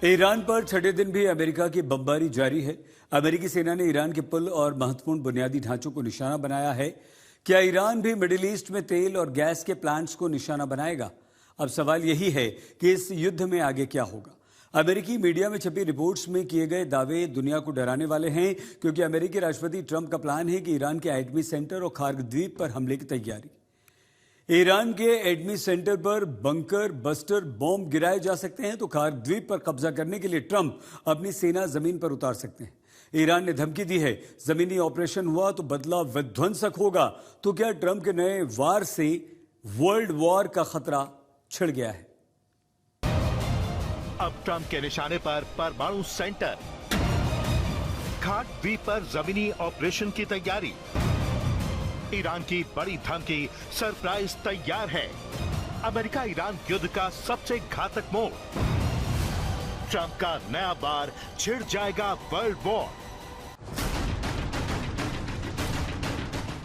Iran पर छठे दिन भी अमेरिका की बमबारी जारी है। अमेरिकी सेना ने ईरान के पुल और महत्वपूर्ण बुनियादी ढांचों को निशाना बनाया है। क्या ईरान भी मिडिल ईस्ट में तेल और गैस के प्लांट्स को निशाना बनाएगा? अब सवाल यही है कि इस युद्ध में आगे क्या होगा। अमेरिकी मीडिया में छपी रिपोर्ट्स में किए गए दावे दुनिया को डराने वाले हैं, क्योंकि अमेरिकी राष्ट्रपति ट्रंप का प्लान है कि ईरान के एटमी सेंटर और खार्ग द्वीप पर हमले की तैयारी। ईरान के एटमी सेंटर पर बंकर बस्टर बॉम्ब गिराए जा सकते हैं, तो खार्ग द्वीप पर कब्जा करने के लिए ट्रंप अपनी सेना जमीन पर उतार सकते हैं। ईरान ने धमकी दी है, जमीनी ऑपरेशन हुआ तो बदला विध्वंसक होगा। तो क्या ट्रंप के नए वार से वर्ल्ड वॉर का खतरा छिड़ गया है? अब ट्रंप के निशाने पर परमाणु सेंटर, खार्ग द्वीप पर जमीनी ऑपरेशन की तैयारी। ईरान की बड़ी धमकी, सरप्राइज तैयार है। अमेरिका ईरान युद्ध का सबसे घातक मोड़। ट्रंप का नया वार, छिड़ जाएगा वर्ल्ड वॉर।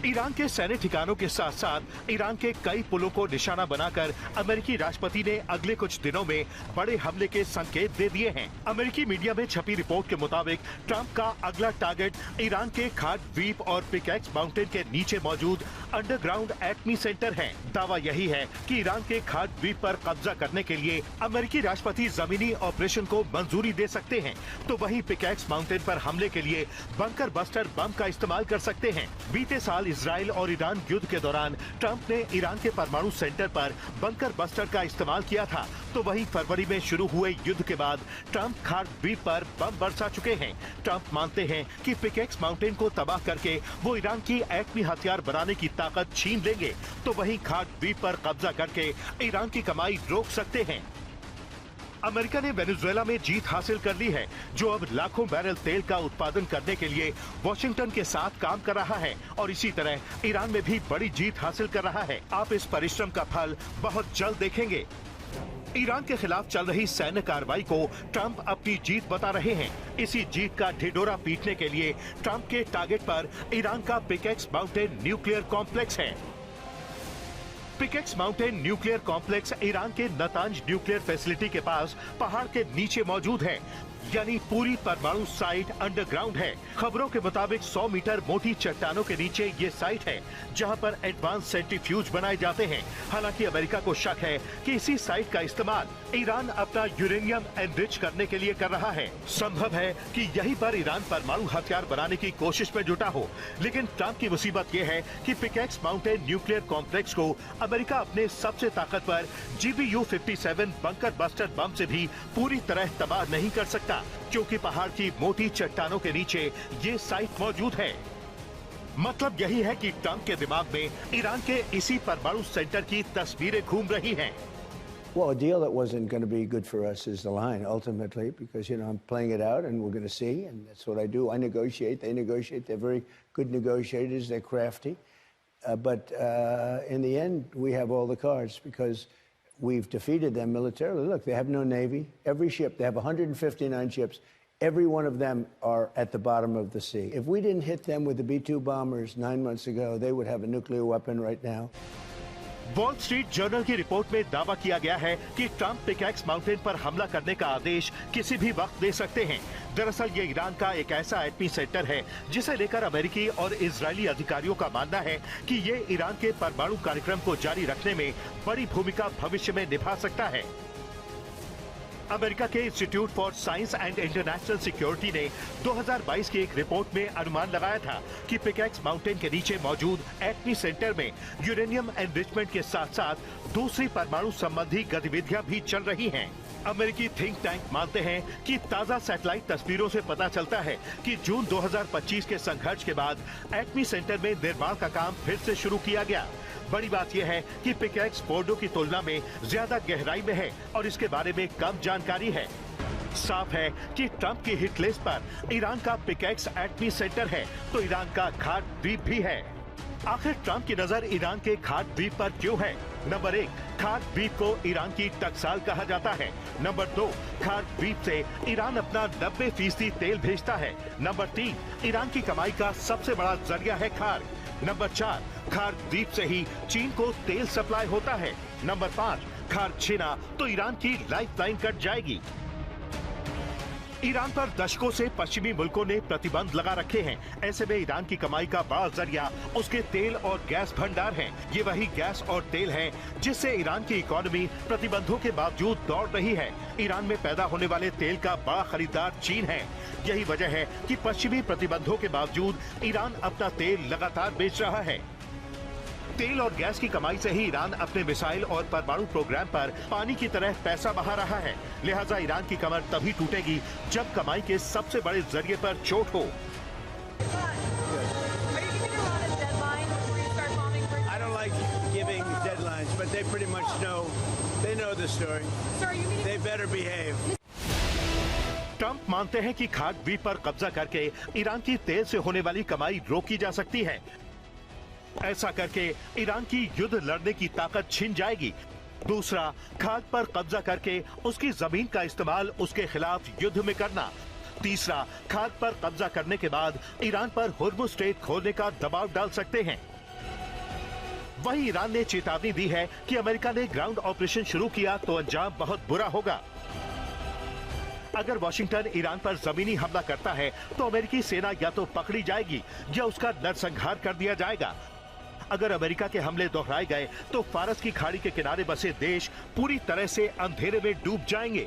ईरान के सैन्य ठिकानों के साथ साथ ईरान के कई पुलों को निशाना बनाकर अमेरिकी राष्ट्रपति ने अगले कुछ दिनों में बड़े हमले के संकेत दे दिए हैं। अमेरिकी मीडिया में छपी रिपोर्ट के मुताबिक ट्रंप का अगला टारगेट ईरान के खार्ग द्वीप और पिकैक्स माउंटेन के नीचे मौजूद अंडरग्राउंड एटमी सेंटर है। दावा यही है कि ईरान के खार्ग द्वीप पर कब्जा करने के लिए अमेरिकी राष्ट्रपति जमीनी ऑपरेशन को मंजूरी दे सकते हैं, तो वहीं पिकैक्स माउंटेन पर हमले के लिए बंकर बस्टर बम का इस्तेमाल कर सकते हैं। बीते साल इजराइल और ईरान युद्ध के दौरान ट्रंप ने ईरान के परमाणु सेंटर पर बंकर बस्टर का इस्तेमाल किया था, तो वहीं फरवरी में शुरू हुए युद्ध के बाद ट्रंप खार्ग द्वीप पर बम बरसा चुके हैं। ट्रंप मानते हैं कि पिकैक्स माउंटेन को तबाह करके वो ईरान की एटमी हथियार बनाने की ताकत छीन लेंगे, तो वहीं खार्ग द्वीप पर कब्जा करके ईरान की कमाई रोक सकते हैं। अमेरिका ने वेनेजुएला में जीत हासिल कर ली है, जो अब लाखों बैरल तेल का उत्पादन करने के लिए वॉशिंगटन के साथ काम कर रहा है, और इसी तरह ईरान में भी बड़ी जीत हासिल कर रहा है। आप इस परिश्रम का फल बहुत जल्द देखेंगे। ईरान के खिलाफ चल रही सैन्य कार्रवाई को ट्रंप अपनी जीत बता रहे हैं। इसी जीत का ढिढोरा पीटने के लिए ट्रंप के टारगेट पर ईरान का पिकैक्स माउंटेन न्यूक्लियर कॉम्प्लेक्स है। Pickaxe mountain nuclear complex Iran के नतांज न्यूक्लियर फैसिलिटी के पास पहाड़ के नीचे मौजूद है, यानी पूरी परमाणु साइट अंडरग्राउंड है। खबरों के मुताबिक 100 मीटर मोटी चट्टानों के नीचे ये साइट है, जहां पर एडवांस सेंट्रीफ्यूज बनाए जाते हैं। हालांकि अमेरिका को शक है कि इसी साइट का इस्तेमाल ईरान अपना यूरेनियम एनरिच करने के लिए कर रहा है। संभव है कि यहीं पर ईरान परमाणु हथियार बनाने की कोशिश में जुटा हो। लेकिन ट्रंप की मुसीबत ये है कि पिकैक्स माउंटेन न्यूक्लियर कॉम्प्लेक्स को अमेरिका अपने सबसे ताकतवर GBU-57 बंकर बस्टर बम से भी पूरी तरह तबाह नहीं कर सकता, क्योंकि पहाड़ की मोटी चट्टानों के नीचे ये साइट मौजूद है। मतलब यही है कि ट्रंप के दिमाग में ईरान के इसी परमाणु सेंटर की तस्वीरें घूम रही हैं। Well, a deal that wasn't going to be good for us is the line, ultimately, because, I'm playing it out and we're going to see, and that's what I do. I negotiate, they negotiate. They're very good negotiators. They're crafty. But in the end, we have all the cards because we've defeated them militarily. Look, they have no Navy. Every ship, they have 159 ships. Every one of them are at the bottom of the sea. If we didn't hit them with the B-2 bombers 9 months ago, they would have a nuclear weapon right now. Wall street journal की report में दावा किया गया है कि Trump pickaxe mountain पर हमला करने का आदेश किसी भी वक्त दे सकते हैं। दरअसल ये ईरान का एक ऐसा एटमी सेंटर है जिसे लेकर अमेरिकी और इजरायली अधिकारियों का मानना है कि ये ईरान के परमाणु कार्यक्रम को जारी रखने में बड़ी भूमिका भविष्य में निभा सकता है। अमेरिका के institute for science and international security ने 2022 की एक रिपोर्ट में अनुमान लगाया था कि पिकैक्स माउंटेन के नीचे मौजूद एटमी सेंटर में यूरेनियम एनरिचमेंट के साथ साथ दूसरी परमाणु संबंधी गतिविधियां भी चल रही हैं। अमेरिकी थिंक टैंक मानते हैं कि ताजा सैटेलाइट तस्वीरों से पता चलता है कि जून 2025 के संघर्ष के बाद एटमी सेंटर में निर्माण का काम फिर से शुरू किया गया। बड़ी बात यह है कि पिकैक्स फोर्डो की तुलना में ज्यादा गहराई में है और इसके बारे में कम जानकारी है। साफ है कि ट्रंप की हिट लिस्ट पर ईरान का पिकैक्स एटमी सेंटर है, तो ईरान का खार्ग द्वीप भी है। आखिर ट्रंप की नजर ईरान के खार्ग द्वीप पर क्यों है? नंबर 1, खार्ग द्वीप को ईरान की टकसाल कहा जाता है। नंबर 2, खार्ग द्वीप से ईरान अपना 90% तेल भेजता है। नंबर 3, ईरान की कमाई का सबसे बड़ा जरिया है खार्ग। नंबर 4, खार्ग द्वीप से ही चीन को तेल सप्लाई होता है। नंबर 5, खार्ग छिना तो ईरान की लाइफलाइन कट जाएगी। ईरान पर दशकों से पश्चिमी मुल्कों ने प्रतिबंध लगा रखे हैं। ऐसे में ईरान की कमाई का बड़ा जरिया उसके तेल और गैस भंडार हैं। ये वही गैस और तेल हैं जिससे ईरान की इकोनॉमी प्रतिबंधों के बावजूद दौड़ रही है। ईरान में पैदा होने वाले तेल का बड़ा खरीदार चीन है। यही वजह है कि पश्चिमी प्रतिबंधों के बावजूद ईरान अपना तेल लगातार बेच रहा है। तेल और गैस की कमाई से ही ईरान अपने मिसाइल और परमाणु प्रोग्राम पर पानी की तरह पैसा बहा रहा है। लिहाजा ईरान की कमर तभी टूटेगी जब कमाई के सबसे बड़े जरिए पर चोट हो। I don't like giving deadlines, but they pretty much know. They know the story. They better behave. Trump मानते हैं कि खाग द्वीप पर कब्जा करके ईरान की तेल से होने वाली कमाई रोकी जा सकती है। ऐसा करके ईरान की युद्ध लड़ने की ताकत छिन जाएगी। दूसरा, खाग पर कब्जा करके उसकी जमीन का इस्तेमाल उसके खिलाफ युद्ध में करना। तीसरा, खाग पर कब्जा करने के बाद ईरान पर हुर्मुज़ स्ट्रेट खोलने का दबाव डाल सकते हैं। वहीं ईरान ने चेतावनी दी है कि अमेरिका ने ग्राउंड ऑपरेशन शुरू किया तो अंजाम बहुत बुरा होगा। अगर वॉशिंगटन ईरान पर जमीनी हमला करता है तो अमेरिकी सेना या तो पकड़ी जाएगी या उसका नरसंहार कर दिया जाएगा। अगर अमेरिका के हमले दोहराए गए तो फारस की खाड़ी के किनारे बसे देश पूरी तरह से अंधेरे में डूब जाएंगे।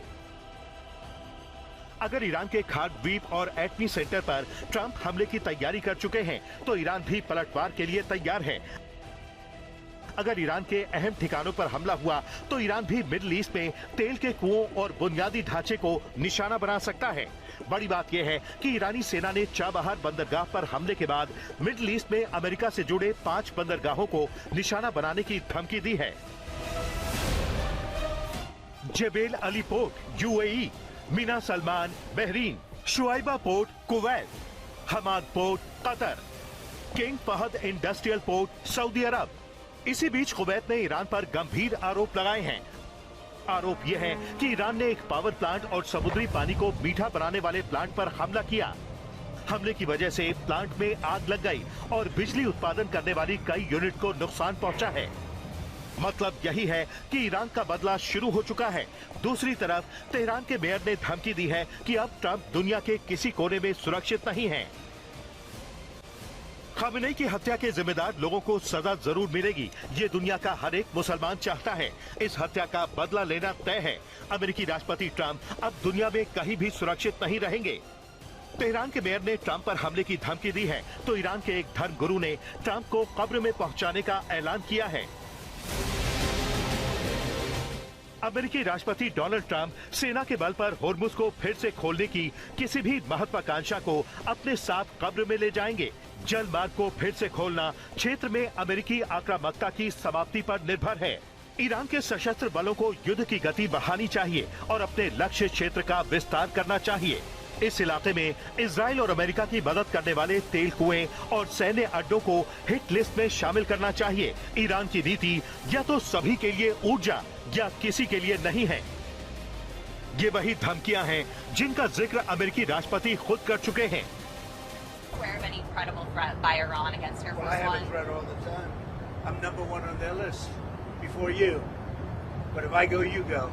अगर ईरान के खाग द्वीप और एटमी सेंटर पर ट्रंप हमले की तैयारी कर चुके हैं तो ईरान भी पलटवार के लिए तैयार है। अगर ईरान के अहम ठिकानों पर हमला हुआ तो ईरान भी मिडिल ईस्ट में तेल के कुओं और बुनियादी ढांचे को निशाना बना सकता है। बड़ी बात यह है कि ईरानी सेना ने चाबहार बंदरगाह पर हमले के बाद मिडिल ईस्ट में अमेरिका से जुड़े 5 बंदरगाहों को निशाना बनाने की धमकी दी है। Jebel Ali port UAE, Mina Salman Bahrain, Shuaiba port Kuwait, Hamad port Qatar, King Fahd industrial port Saudi Arabia. इसी बीच कुवैत ने ईरान पर गंभीर आरोप लगाए हैं। आरोप यह है कि ईरान ने एक पावर प्लांट और समुद्री पानी को मीठा बनाने वाले प्लांट पर हमला किया। हमले की वजह से प्लांट में आग लग गई और बिजली उत्पादन करने वाली कई यूनिट को नुकसान पहुंचा है। मतलब यही है कि ईरान का बदला शुरू हो चुका है। दूसरी तरफ तेहरान के मेयर ने धमकी दी है कि अब ट्रंप दुनिया के किसी कोने में सुरक्षित नहीं है। खामेनेई की हत्या के जिम्मेदार लोगों को सजा जरूर मिलेगी, ये दुनिया का हर एक मुसलमान चाहता है। इस हत्या का बदला लेना तय है। अमेरिकी राष्ट्रपति ट्रंप अब दुनिया में कहीं भी सुरक्षित नहीं रहेंगे। तेहरान के मेयर ने ट्रंप पर हमले की धमकी दी है तो ईरान के एक धर्मगुरु ने ट्रंप को कब्र में पहुंचाने का ऐलान किया है। अमेरिकी राष्ट्रपति डोनाल्ड ट्रंप सेना के बल पर हुर्मुज़ को फिर से खोलने की किसी भी महत्वाकांक्षा को अपने साथ कब्र में ले जाएंगे। जल मार्ग को फिर से खोलना क्षेत्र में अमेरिकी आक्रामकता की समाप्ति पर निर्भर है। ईरान के सशस्त्र बलों को युद्ध की गति बढ़ानी चाहिए और अपने लक्ष्य क्षेत्र का विस्तार करना चाहिए। इस इलाके में इजराइल और अमेरिका की मदद करने वाले तेल कुएं और सैन्य अड्डों को हिट लिस्ट में शामिल करना चाहिए। ईरान की नीति या तो सभी के लिए ऊर्जा या किसी के लिए नहीं है। ये वही धमकियां हैं जिनका जिक्र अमेरिकी राष्ट्रपति खुद कर चुके हैं। Aware of any credible threat by Iran against Air Well, Force I have One? a threat all the time. I'm #1 on their list before you. But if I go, you go,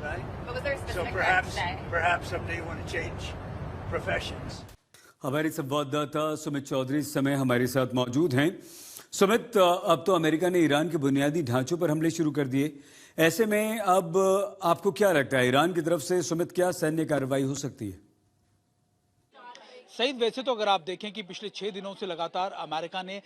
right? But was there a So specific threat perhaps today? someday you want to change professions. हमारे संवाददाता सुमित चौधरी इस समय हमारे साथ मौजूद हैं। सुमित, अब तो अमेरिका ने ईरान के बुनियादी ढांचों पर हमले शुरू कर दिए। ऐसे में अब आपको क्या लगता है, ईरान की तरफ से सुमित क्या सैन्य कार्रवाई हो सकती है? सईद, वैसे तो अगर आप देखें कि पिछले 6 दिनों से लगातार अमेरिका ने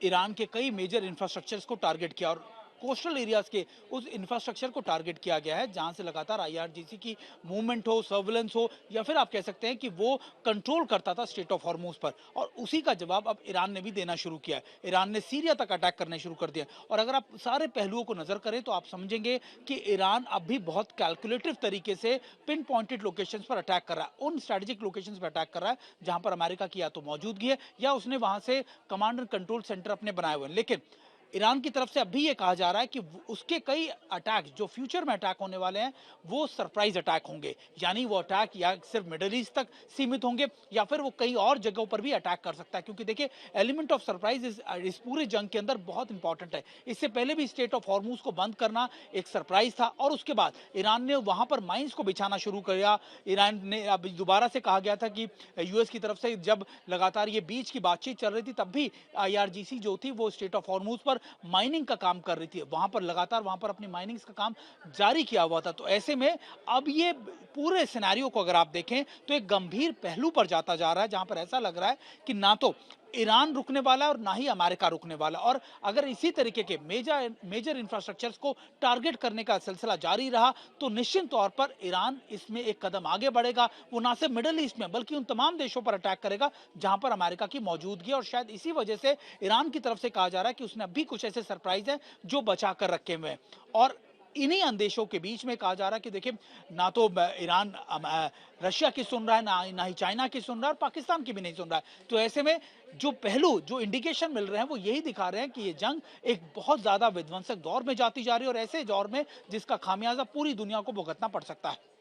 ईरान के कई मेजर इंफ्रास्ट्रक्चर्स को टारगेट किया और कोस्टल एरियाज के उस इंफ्रास्ट्रक्चर को टारगेट किया गया है जहां से लगातार आईआरजीसी की मूवमेंट हो, सर्विलेंस हो, या फिर आप कह सकते हैं कि वो कंट्रोल करता था स्ट्रेट ऑफ हॉर्मुज़ पर। और उसी का जवाब अब ईरान ने भी देना शुरू किया है। ईरान ने सीरिया तक अटैक करने शुरू कर दिया। और अगर आप सारे पहलुओं को नजर करें तो आप समझेंगे कि ईरान अब भी बहुत कैलकुलेटिव तरीके से पिन पॉइंटेड लोकेशंस पर अटैक कर रहा है, उन स्ट्रेटेजिक लोकेशंस पर अटैक कर रहा है जहां पर अमेरिका की या तो मौजूदगी है या उसने वहां से कमांड एंड कंट्रोल सेंटर अपने बनाए हुए हैं। लेकिन ईरान की तरफ से अब भी ये कहा जा रहा है कि उसके कई अटैक जो फ्यूचर में अटैक होने वाले हैं वो सरप्राइज अटैक होंगे, यानी वो अटैक या सिर्फ मिडिल ईस्ट तक सीमित होंगे या फिर वो कई और जगहों पर भी अटैक कर सकता है, क्योंकि देखिए एलिमेंट ऑफ सरप्राइज इस पूरे जंग के अंदर बहुत इंपॉर्टेंट है। इससे पहले भी स्टेट ऑफ हॉर्मूज को बंद करना एक सरप्राइज था और उसके बाद ईरान ने वहां पर माइंस को बिछाना शुरू किया। ईरान ने अब दोबारा से कहा गया था कि यूएस की तरफ से जब लगातार ये बीच की बातचीत चल रही थी तब भी आईआरजीसी जो थी वो स्टेट ऑफ हॉर्मूज पर माइनिंग का काम कर रही थी, वहां पर लगातार वहां पर अपनी माइनिंग का काम जारी किया हुआ था। तो ऐसे में अब ये पूरे सिनेरियो को अगर आप देखें तो एक गंभीर पहलू पर जाता जा रहा है, जहां पर ऐसा लग रहा है कि ना तो ईरान रुकने वाला और ना ही अमेरिका रुकने वाला। और अगर इसी तरीके के मेजर इंफ्रास्ट्रक्चर्स को टारगेट करने का सिलसिला जारी रहा तो निश्चित तौर पर ईरान इसमें एक कदम आगे बढ़ेगा। वो ना सिर्फ मिडिल ईस्ट में बल्कि उन तमाम देशों पर अटैक करेगा जहां पर अमेरिका की मौजूदगी है। और शायद इसी वजह से ईरान की तरफ से कहा जा रहा है कि उसने अभी कुछ ऐसे सरप्राइज हैं जो बचा कर रखे हुए हैं। और इन्हीं अंदेशों के बीच में कहा जा रहा है कि देखिए ना तो ईरान रशिया की सुन रहा है, ना ही चाइना की सुन रहा है और पाकिस्तान की भी नहीं सुन रहा है। तो ऐसे में जो पहलू जो इंडिकेशन मिल रहे हैं वो यही दिखा रहे हैं कि ये जंग एक बहुत ज्यादा विध्वंसक दौर में जाती जा रही है और ऐसे दौर में जिसका खामियाजा पूरी दुनिया को भुगतना पड़ सकता है।